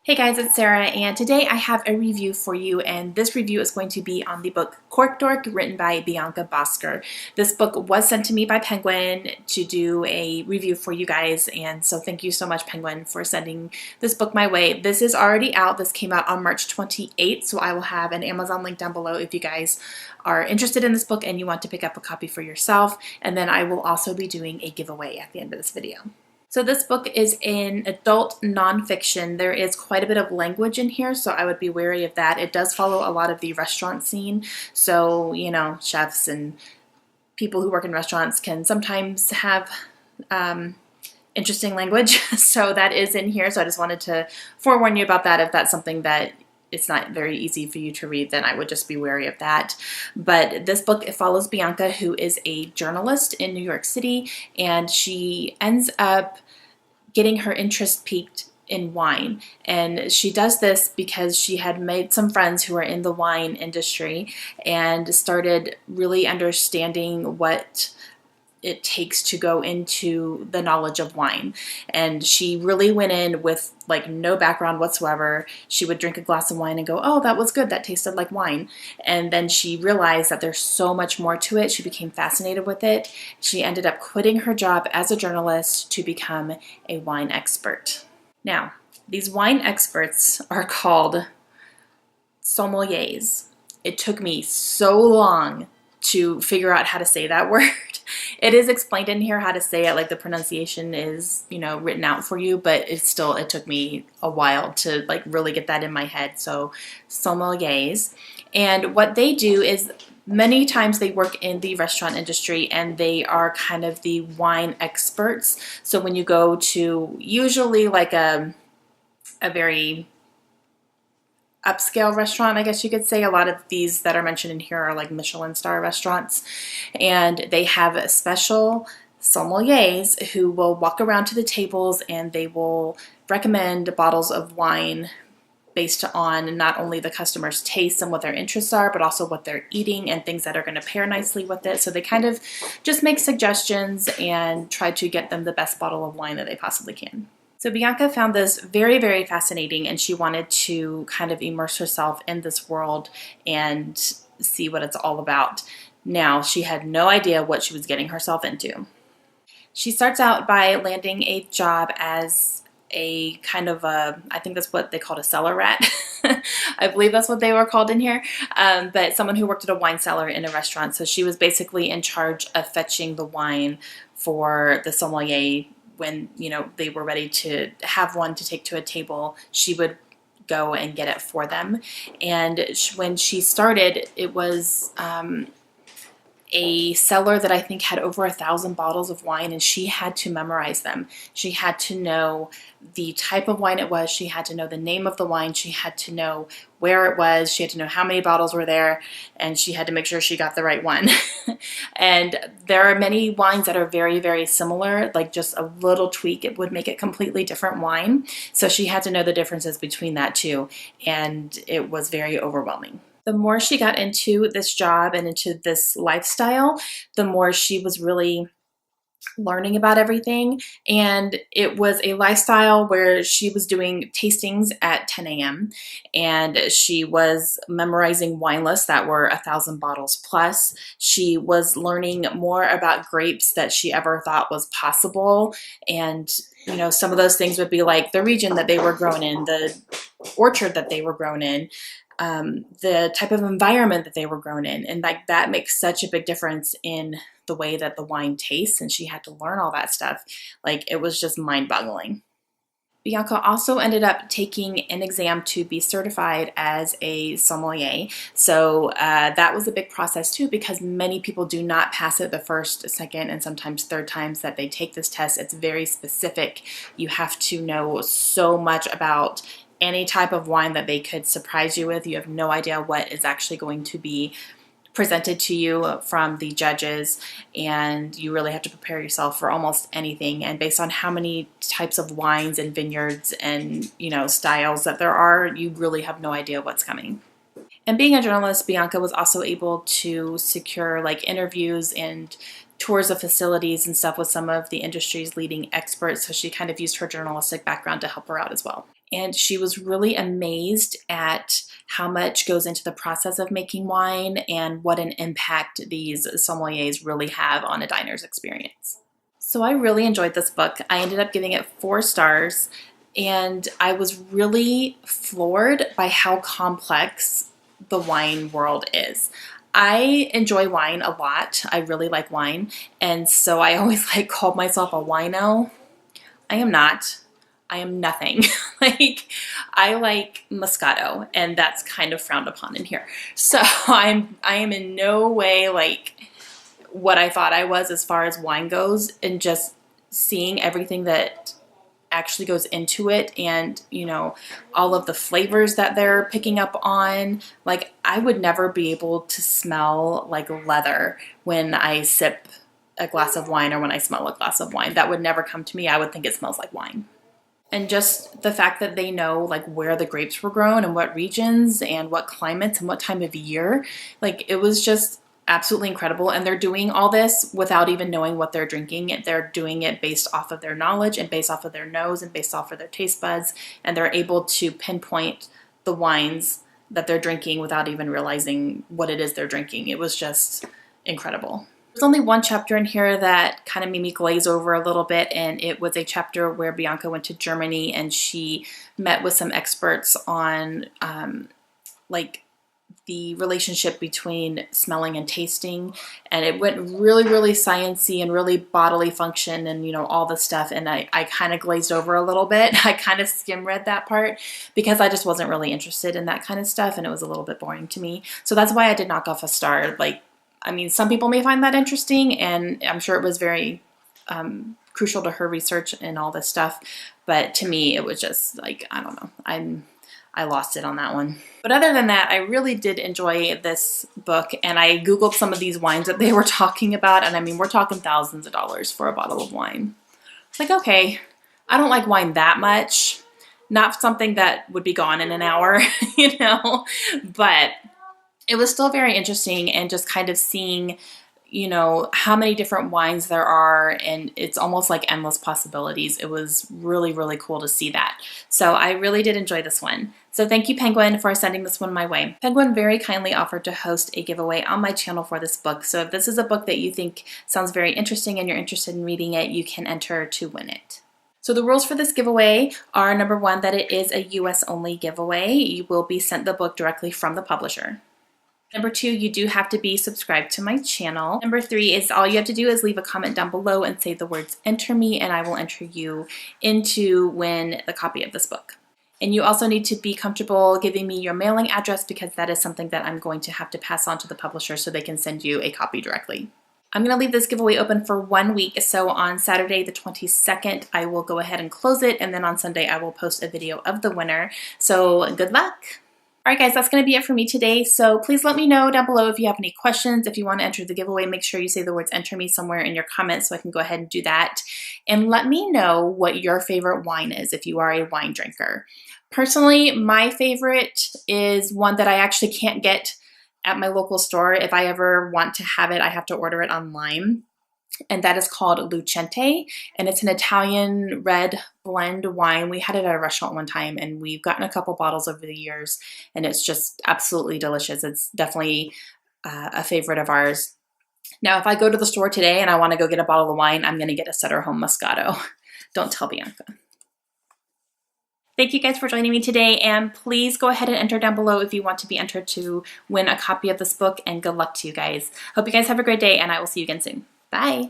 Hey guys, it's Sarah, and today I have a review for you, and this review is going to be on the book Cork, Dork, written by Bianca Bosker. This book was sent to me by Penguin to do a review for you guys, and so thank you so much, Penguin, for sending this book my way. This is already out. This came out on March 28th, so I will have an Amazon link down below if you guys are interested in this book and you want to pick up a copy for yourself, and then I will also be doing a giveaway at the end of this video. So this book is in adult nonfiction. There is quite a bit of language in here, so I would be wary of that. It does follow a lot of the restaurant scene, so, you know, chefs and people who work in restaurants can sometimes have interesting language, so that is in here. So I just wanted to forewarn you about that. If that's something that it's not very easy for you to read, then I would just be wary of that. But this book, it follows Bianca, who is a journalist in New York City, and she ends up getting her interest piqued in wine. And she does this because she had made some friends who are in the wine industry and started really understanding what it takes to go into the knowledge of wine. And she really went in with like no background whatsoever. She would drink a glass of wine and go, oh, that was good, that tasted like wine. And then she realized that there's so much more to it. She became fascinated with it. She ended up quitting her job as a journalist to become a wine expert. Now, these wine experts are called sommeliers. It took me so long to figure out how to say that word. It is explained in here how to say it, like the pronunciation is, you know, written out for you, but it took me a while to like really get that in my head. So sommeliers. And what they do is many times they work in the restaurant industry and they are kind of the wine experts. So when you go to usually like a very upscale restaurant, I guess you could say. A lot of these that are mentioned in here are like Michelin star restaurants, and they have special sommeliers who will walk around to the tables and they will recommend bottles of wine based on not only the customer's taste and what their interests are, but also what they're eating and things that are going to pair nicely with it. So they kind of just make suggestions and try to get them the best bottle of wine that they possibly can. So Bianca found this very, very fascinating, and she wanted to kind of immerse herself in this world and see what it's all about. Now, she had no idea what she was getting herself into. She starts out by landing a job as a kind of a, I think that's what they called a cellar rat. I believe that's what they were called in here, but someone who worked at a wine cellar in a restaurant. So she was basically in charge of fetching the wine for the sommelier. When, you know, they were ready to have one to take to a table, she would go and get it for them. And when she started, it was a cellar that I think had over 1,000 bottles of wine, and she had to memorize them. She had to know the type of wine it was. She had to know the name of the wine. She had to know where it was. She had to know how many bottles were there, and she had to make sure she got the right one. And there are many wines that are very, very similar, like just a little tweak, it would make it completely different wine. So she had to know the differences between that too, and it was very overwhelming. The more she got into this job and into this lifestyle, the more she was really learning about everything. And it was a lifestyle where she was doing tastings at 10 a.m. and she was memorizing wine lists that were 1,000 bottles plus. She was learning more about grapes that she ever thought was possible. And, you know, some of those things would be like the region that they were grown in, the orchard that they were grown in, the type of environment that they were grown in. And like that makes such a big difference in the way that the wine tastes. And she had to learn all that stuff. Like it was just mind-boggling. Bianca also ended up taking an exam to be certified as a sommelier. So that was a big process too, because many people do not pass it the first, second, and sometimes third times that they take this test. It's very specific. You have to know so much about any type of wine that they could surprise you with. You have no idea what is actually going to be presented to you from the judges, and you really have to prepare yourself for almost anything. And based on how many types of wines and vineyards and, you know, styles that there are, you really have no idea what's coming. And being a journalist, Bianca was also able to secure like interviews and tours of facilities and stuff with some of the industry's leading experts, so she kind of used her journalistic background to help her out as well. and she was really amazed at how much goes into the process of making wine and what an impact these sommeliers really have on a diner's experience. So I really enjoyed this book. I ended up giving it 4 stars, and I was really floored by how complex the wine world is. I enjoy wine a lot. I really like wine, and so I always called myself a wino. I am not. I am nothing. I like Moscato, and that's kind of frowned upon in here. So I am in no way what I thought I was as far as wine goes, and just seeing everything that actually goes into it, and all of the flavors that they're picking up on. I would never be able to smell like leather when I sip a glass of wine, or when I smell a glass of wine. That would never come to me. I would think it smells like wine. And just the fact that they know where the grapes were grown and what regions and what climates and what time of year, it was just absolutely incredible. And they're doing all this without even knowing what they're drinking. They're doing it based off of their knowledge and based off of their nose and based off of their taste buds. And they're able to pinpoint the wines that they're drinking without even realizing what it is they're drinking. It was just incredible. There's only one chapter in here that kind of made me glaze over a little bit, and it was a chapter where Bianca went to Germany and she met with some experts on the relationship between smelling and tasting, and it went really, really sciencey and really bodily function and all this stuff, and I kind of glazed over a little bit. I kind of skim read that part because I just wasn't really interested in that kind of stuff, and it was a little bit boring to me. So that's why I did knock off a star. Some people may find that interesting, and I'm sure it was very crucial to her research and all this stuff, but to me it was just I don't know, I lost it on that one. But other than that, I really did enjoy this book, and I googled some of these wines that they were talking about, and we're talking thousands of dollars for a bottle of wine. It's okay, I don't like wine that much, not something that would be gone in an hour, but it was still very interesting, and just kind of seeing, how many different wines there are, and it's almost like endless possibilities. It was really, really cool to see that. So I really did enjoy this one. So thank you, Penguin, for sending this one my way. Penguin very kindly offered to host a giveaway on my channel for this book. So if this is a book that you think sounds very interesting and you're interested in reading it, you can enter to win it. So the rules for this giveaway are, number 1, that it is a US only giveaway. You will be sent the book directly from the publisher. Number 2, you do have to be subscribed to my channel. Number 3 is all you have to do is leave a comment down below and say the words "enter me," and I will enter you to win the copy of this book. And you also need to be comfortable giving me your mailing address, because that is something that I'm going to have to pass on to the publisher so they can send you a copy directly. I'm going to leave this giveaway open for 1 week, so on Saturday the 22nd, I will go ahead and close it, and then on Sunday I will post a video of the winner. So good luck! Alright guys, that's going to be it for me today, so please let me know down below if you have any questions. If you want to enter the giveaway, make sure you say the words "enter me" somewhere in your comments so I can go ahead and do that. And let me know what your favorite wine is if you are a wine drinker. Personally, my favorite is one that I actually can't get at my local store. If I ever want to have it, I have to order it online. And that is called Lucente, and it's an Italian red blend wine. We had it at a restaurant one time, and we've gotten a couple bottles over the years, and it's just absolutely delicious. It's definitely a favorite of ours. Now, if I go to the store today and I want to go get a bottle of wine, I'm going to get a Sutter Home Moscato. Don't tell Bianca. Thank you guys for joining me today, and please go ahead and enter down below if you want to be entered to win a copy of this book, and good luck to you guys. Hope you guys have a great day, and I will see you again soon. Bye.